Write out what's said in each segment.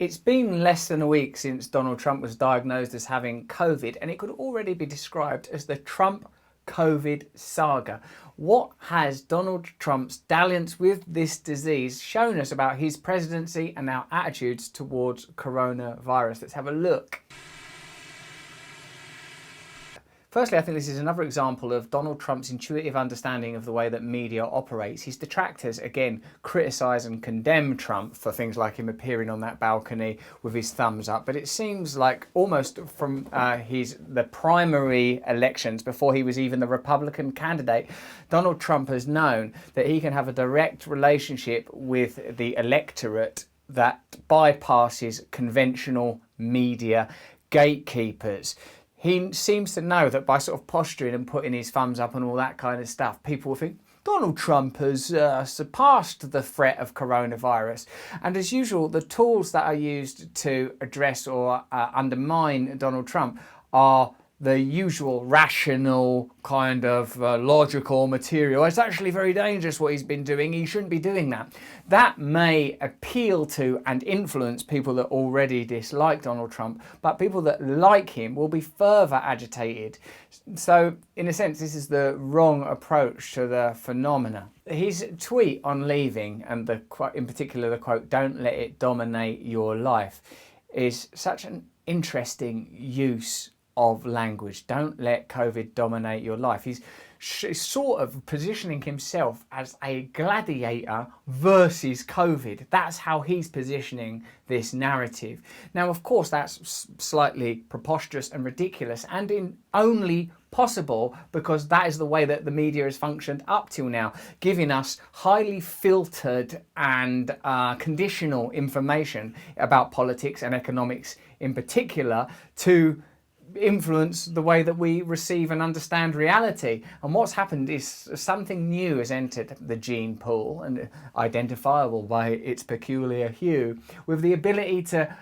It's been less than a week since Donald Trump was diagnosed as having COVID, and it could already be described as the Trump COVID saga. What has Donald Trump's dalliance with this disease shown us about his presidency and our attitudes towards coronavirus? Let's have a look. Firstly, I think this is another example of Donald Trump's intuitive understanding of the way that media operates. His detractors, again, criticise and condemn Trump for things like him appearing on that balcony with his thumbs up. But it seems like almost from the primary elections, before he was even the Republican candidate, Donald Trump has known that he can have a direct relationship with the electorate that bypasses conventional media gatekeepers. He seems to know that by sort of posturing and putting his thumbs up and all that kind of stuff, people will think Donald Trump has surpassed the threat of coronavirus. And as usual, the tools that are used to address or undermine Donald Trump are the usual rational kind of logical material. It's actually very dangerous what he's been doing. He shouldn't be doing that. That may appeal to and influence people that already dislike Donald Trump, but people that like him will be further agitated. So in a sense, this is the wrong approach to the phenomena. His tweet on leaving, and in particular the quote, "Don't let it dominate your life," is such an interesting use of language. Don't let COVID dominate your life. He's sort of positioning himself as a gladiator versus COVID. That's how he's positioning this narrative. Now, of course, that's slightly preposterous and ridiculous, and only possible because that is the way that the media has functioned up till now, giving us highly filtered and conditional information about politics and economics in particular to influence the way that we receive and understand reality. And what's happened is something new has entered the gene pool, and identifiable by its peculiar hue, with the ability to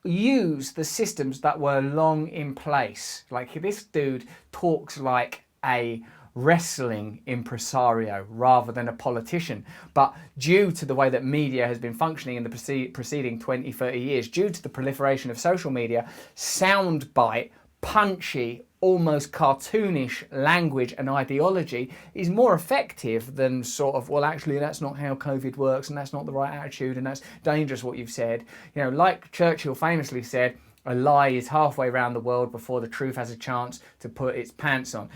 use the systems that were long in place. Like, this dude talks like a wrestling impresario rather than a politician, but due to the way that media has been functioning in the preceding 20-30 years, due to the proliferation of social media, soundbite, punchy, almost cartoonish language and ideology is more effective than sort of, well, actually, that's not how COVID works, and that's not the right attitude, and that's dangerous what you've said. You know, like Churchill famously said, a lie is halfway around the world before the truth has a chance to put its pants on.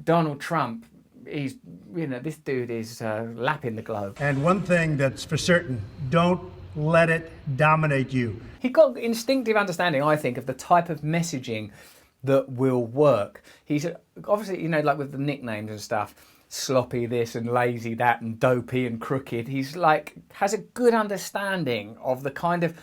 Donald Trump, this dude is lapping the globe. And one thing that's for certain, don't let it dominate you. He got instinctive understanding, I think, of the type of messaging that will work. He's obviously, like with the nicknames and stuff, sloppy this and lazy that and dopey and crooked. He's has a good understanding of the kind of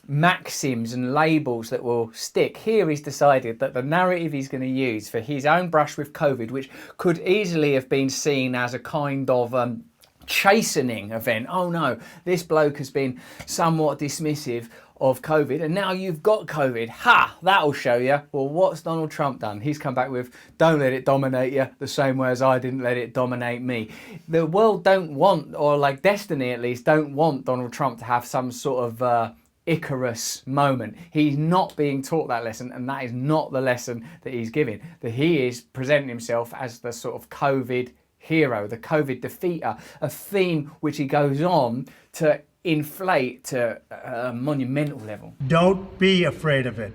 maxims and labels that will stick. Here he's decided that the narrative he's going to use for his own brush with COVID, which could easily have been seen as a kind of chastening event. Oh no, this bloke has been somewhat dismissive of COVID, and now you've got COVID. Ha! That'll show you. Well, what's Donald Trump done? He's come back with, don't let it dominate you, the same way as I didn't let it dominate me. The world don't want, or like destiny at least, don't want Donald Trump to have some sort of Icarus moment. He's not being taught that lesson, and that is not the lesson that he's giving. That he is presenting himself as the sort of COVID hero, the COVID defeater, a theme which he goes on to inflate to a monumental level. Don't be afraid of it.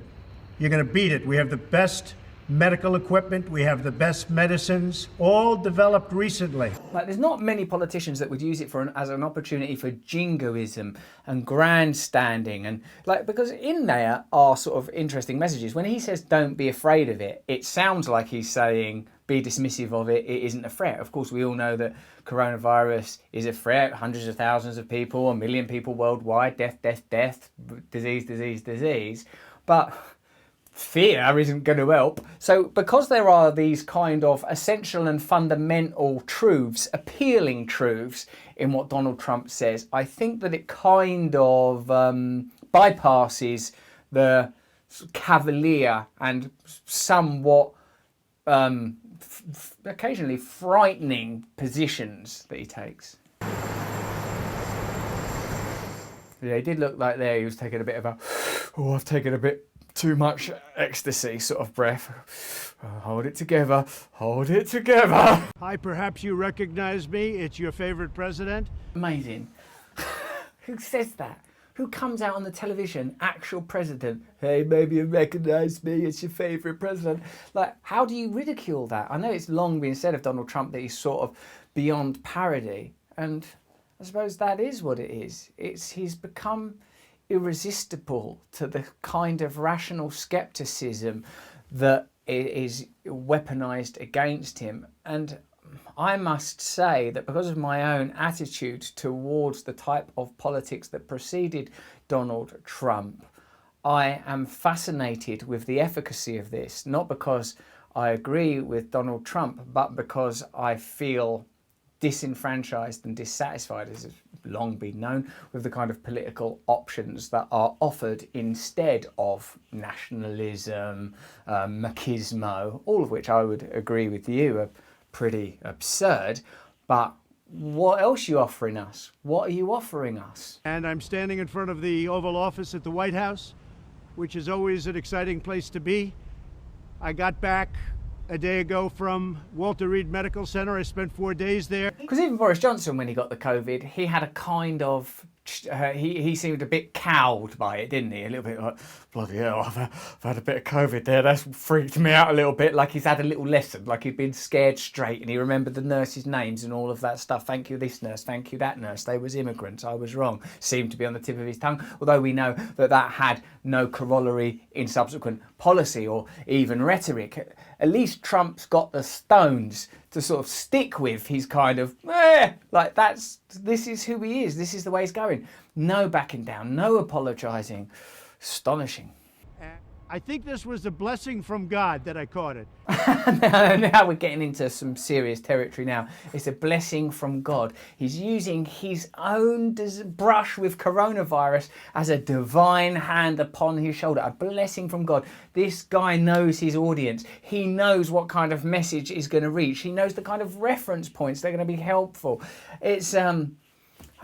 You're going to beat it. We have the best medical equipment. We have the best medicines, all developed recently. There's not many politicians that would use it as an opportunity for jingoism and grandstanding, and because in there are sort of interesting messages. When he says don't be afraid of it, it sounds like he's saying be dismissive of it, it isn't a threat. Of course, we all know that coronavirus is a threat. Hundreds of thousands of people, 1 million people worldwide, death, disease. But fear isn't going to help. So because there are these kind of essential and fundamental truths, appealing truths in what Donald Trump says, I think that it kind of bypasses the cavalier and somewhat occasionally frightening positions that he takes. Yeah, he did look like there he was taking a bit of a, oh, I've taken a bit too much ecstasy sort of breath. Hold it together, hold it together. Hi, perhaps you recognize me. It's your favorite president. Amazing. Who says that? Who comes out on the television, actual president? Hey, maybe you recognise me, it's your favourite president. Like, how do you ridicule that? I know it's long been said of Donald Trump that he's sort of beyond parody, and I suppose that is what it is. He's become irresistible to the kind of rational scepticism that is weaponised against him. And I must say that because of my own attitude towards the type of politics that preceded Donald Trump, I am fascinated with the efficacy of this, not because I agree with Donald Trump, but because I feel disenfranchised and dissatisfied, as has long been known, with the kind of political options that are offered instead of nationalism, machismo, all of which I would agree with you are pretty absurd. But what else are you offering us? What are you offering us? And I'm standing in front of the Oval Office at the White House, which is always an exciting place to be. I got back a day ago from Walter Reed Medical Center. I spent 4 days there. Because even Boris Johnson, when he got the COVID, he had a kind of, he seemed a bit cowed by it, didn't he? A little bit like, bloody hell, I've had a bit of COVID there. That's freaked me out a little bit, like he's had a little lesson, like he'd been scared straight and he remembered the nurses' names and all of that stuff. Thank you this nurse, thank you that nurse. They was immigrants, I was wrong. Seemed to be on the tip of his tongue, although we know that that had no corollary in subsequent policy or even rhetoric. At least Trump's got the stones to sort of stick with his kind of, like this is who he is, this is the way he's going. No backing down, no apologising. Astonishing. I think this was a blessing from God that I caught it. Now we're getting into some serious territory now. It's a blessing from God. He's using his own brush with coronavirus as a divine hand upon his shoulder. A blessing from God. This guy knows his audience. He knows what kind of message is going to reach. He knows the kind of reference points that are going to be helpful. It's, I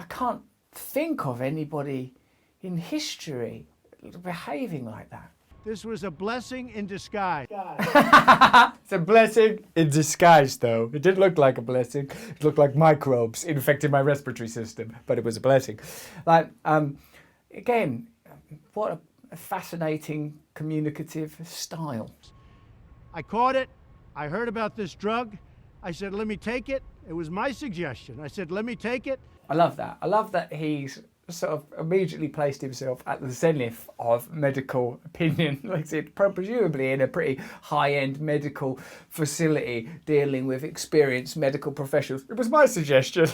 can't think of anybody in history behaving like that. This was a blessing in disguise. It's a blessing in disguise, though. It didn't look like a blessing. It looked like microbes infecting my respiratory system, but it was a blessing. Like, again, what a fascinating communicative style. I caught it. I heard about this drug. I said, let me take it. It was my suggestion. I said, let me take it. I love that. I love that he's sort of immediately placed himself at the zenith of medical opinion, like I said, presumably in a pretty high-end medical facility dealing with experienced medical professionals. It was my suggestion.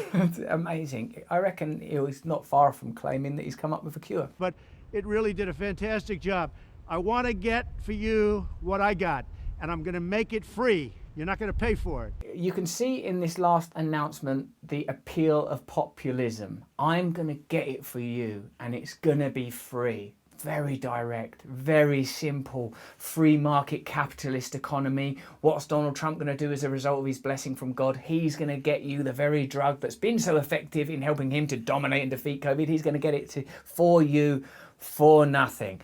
Amazing. I reckon he's not far from claiming that he's come up with a cure. But it really did a fantastic job. I want to get for you what I got, and I'm going to make it free. You're not going to pay for it. You can see in this last announcement the appeal of populism. I'm going to get it for you and it's going to be free. Very direct, very simple, free market capitalist economy. What's Donald Trump going to do as a result of his blessing from God? He's going to get you the very drug that's been so effective in helping him to dominate and defeat COVID. He's going to get it for you for nothing.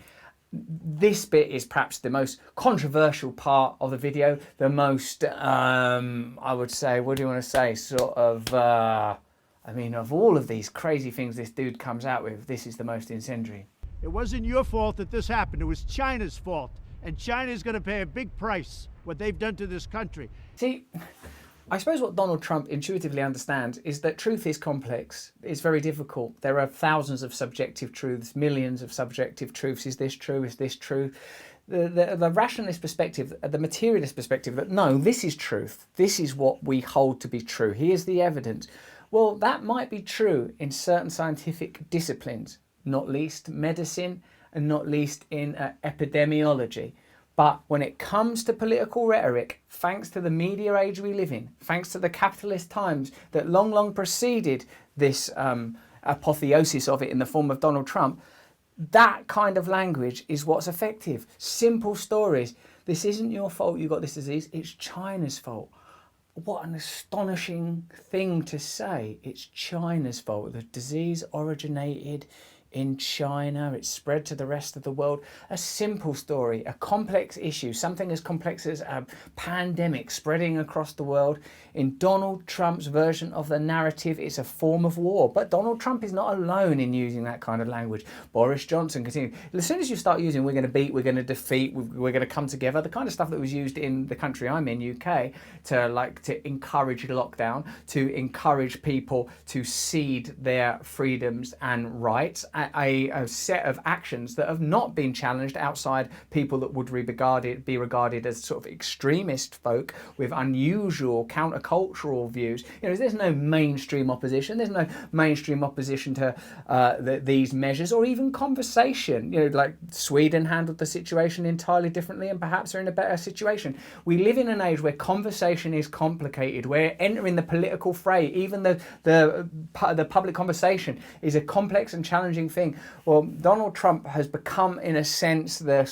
This bit is perhaps the most controversial part of the video, the most, I would say, what do you want to say, sort of, I mean, of all of these crazy things this dude comes out with, this is the most incendiary. It wasn't your fault that this happened. It was China's fault. And China's going to pay a big price, what they've done to this country. See, I suppose what Donald Trump intuitively understands is that truth is complex. It's very difficult. There are thousands of subjective truths, millions of subjective truths. Is this true? Is this true? The rationalist perspective, the materialist perspective, that no, this is truth. This is what we hold to be true. Here's the evidence. Well, that might be true in certain scientific disciplines, not least medicine and not least in epidemiology. But when it comes to political rhetoric, thanks to the media age we live in, thanks to the capitalist times that long preceded this apotheosis of it in the form of Donald Trump, that kind of language is what's effective. Simple stories. This isn't your fault you got this disease, it's China's fault. What an astonishing thing to say. It's China's fault. The disease originated in China, it's spread to the rest of the world. A simple story, a complex issue, something as complex as a pandemic spreading across the world. In Donald Trump's version of the narrative, it's a form of war. But Donald Trump is not alone in using that kind of language. Boris Johnson continued. As soon as you start using we're going to beat, we're going to defeat, we're going to come together, the kind of stuff that was used in the country I'm in, UK, to encourage lockdown, to encourage people to cede their freedoms and rights, a set of actions that have not been challenged outside people that would be regarded as sort of extremist folk with unusual countercultural views. There's no mainstream opposition. There's no mainstream opposition to these measures or even conversation. Like Sweden handled the situation entirely differently and perhaps are in a better situation. We live in an age where conversation is complicated. We're entering the political fray. Even the public conversation is a complex and challenging thing. Well, Donald Trump has become, in a sense, the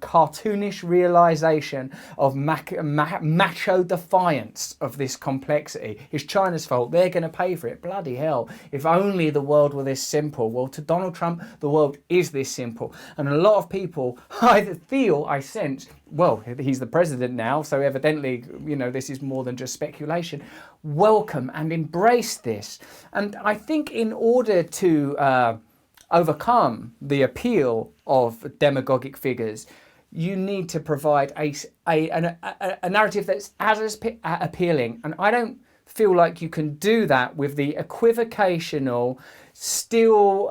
cartoonish realization of macho defiance of this complexity. It's China's fault. They're going to pay for it. Bloody hell. If only the world were this simple. Well, to Donald Trump, the world is this simple. And a lot of people, I sense, well, he's the president now, so evidently, this is more than just speculation, welcome and embrace this. And I think in order to overcome the appeal of demagogic figures, you need to provide a narrative that's as appealing. And I don't feel like you can do that with the equivocational, still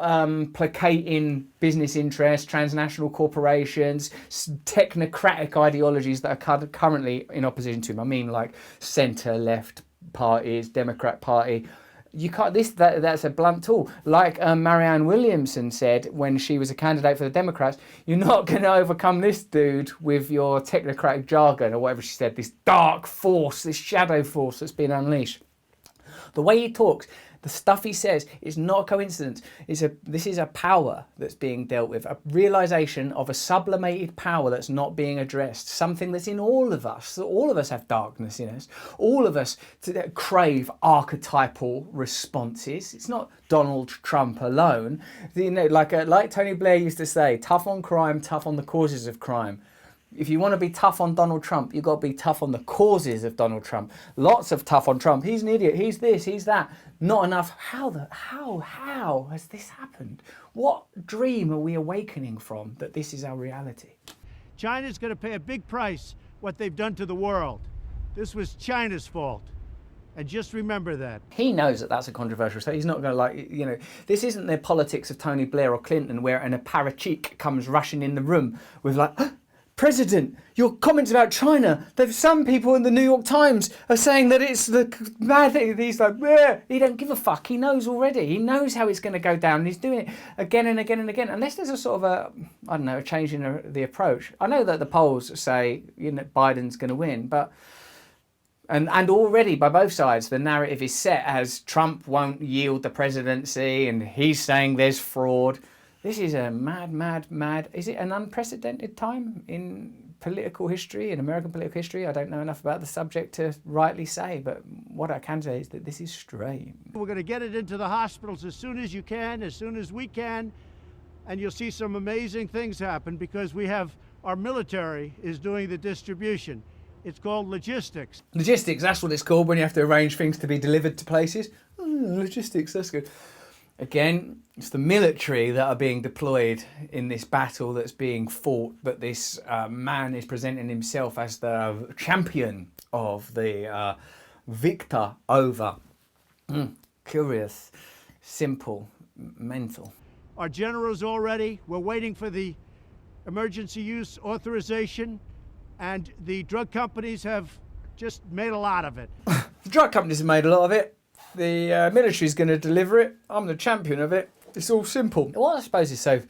placating business interests, transnational corporations, technocratic ideologies that are currently in opposition to him. I mean, like centre-left parties, Democrat Party. You can't. That's a blunt tool. Like Marianne Williamson said when she was a candidate for the Democrats, you're not going to overcome this dude with your technocratic jargon or whatever she said. This dark force, this shadow force that's been unleashed. The way he talks, the stuff he says, is not a coincidence. This is a power that's being dealt with, a realization of a sublimated power that's not being addressed, something that's in all of us. All of us have darkness in us. All of us crave archetypal responses. It's not Donald Trump alone. Like Tony Blair used to say, tough on crime, tough on the causes of crime. If you want to be tough on Donald Trump, you've got to be tough on the causes of Donald Trump. Lots of tough on Trump. He's an idiot. He's this, he's that. Not enough. How has this happened? What dream are we awakening from that this is our reality? China's going to pay a big price what they've done to the world. This was China's fault. And just remember that. He knows that that's a controversial, so he's not going to this isn't the politics of Tony Blair or Clinton where an apparatchik comes rushing in the room with President, your comments about China, there's some people in the New York Times are saying that it's the bad thing. He's like, bleh. He don't give a fuck. He knows already. He knows how it's going to go down. And he's doing it again and again and again. Unless there's a sort of a change in the approach. I know that the polls say, Biden's going to win, but and already by both sides, the narrative is set as Trump won't yield the presidency and he's saying there's fraud. This is a mad. Is it an unprecedented time in political history, in American political history? I don't know enough about the subject to rightly say, but what I can say is that this is strange. We're going to get it into the hospitals as soon as you can, as soon as we can, and you'll see some amazing things happen because our military is doing the distribution. It's called logistics. Logistics, that's what it's called when you have to arrange things to be delivered to places. Logistics, that's good. Again, it's the military that are being deployed in this battle that's being fought, but this man is presenting himself as the champion of the victor over. Curious, simple, mental. Our general's all ready. We're waiting for the emergency use authorization, and the drug companies have just made a lot of it. The drug companies have made a lot of it. The military's going to deliver it. I'm the champion of it. It's all simple. What I suppose is so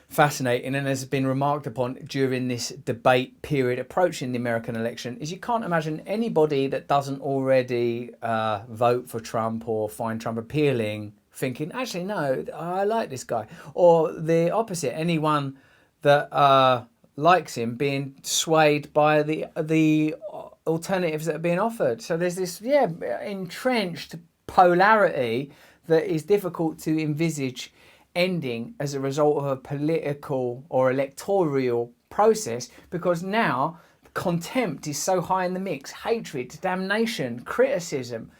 fascinating and has been remarked upon during this debate period approaching the American election is you can't imagine anybody that doesn't already vote for Trump or find Trump appealing thinking, actually, no, I like this guy. Or the opposite, anyone that likes him being swayed by the alternatives that are being offered. So there's this, entrenched polarity that is difficult to envisage ending as a result of a political or electoral process, because now contempt is so high in the mix, hatred, damnation, criticism.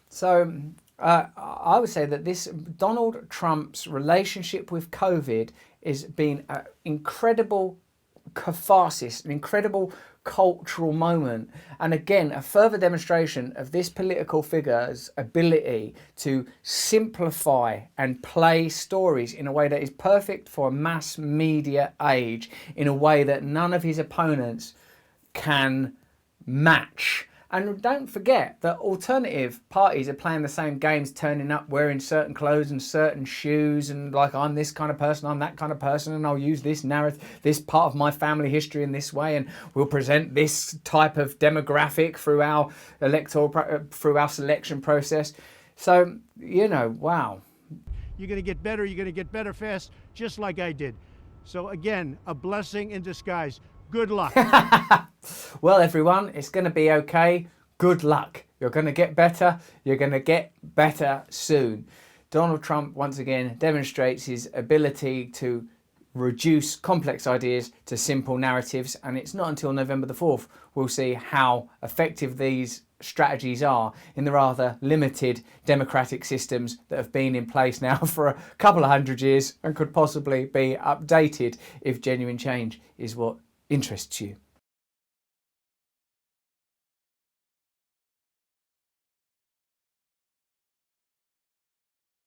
So I would say that this Donald Trump's relationship with COVID has been an incredible catharsis, an incredible cultural moment, and again a further demonstration of this political figure's ability to simplify and play stories in a way that is perfect for a mass media age, in a way that none of his opponents can match. And don't forget that alternative parties are playing the same games, turning up wearing certain clothes and certain shoes, and like, I'm this kind of person, I'm that kind of person, and I'll use this narrative, this part of my family history in this way, and we'll present this type of demographic through our through our selection process. So, you know, wow. You're going to get better. You're going to get better fast, just like I did. So again, a blessing in disguise. Good luck. Well, everyone, it's going to be okay. Good luck. You're going to get better. You're going to get better soon. Donald Trump, once again, demonstrates his ability to reduce complex ideas to simple narratives. And it's not until November the 4th we'll see how effective these strategies are in the rather limited democratic systems that have been in place now for a couple of hundred years and could possibly be updated if genuine change is what interests you.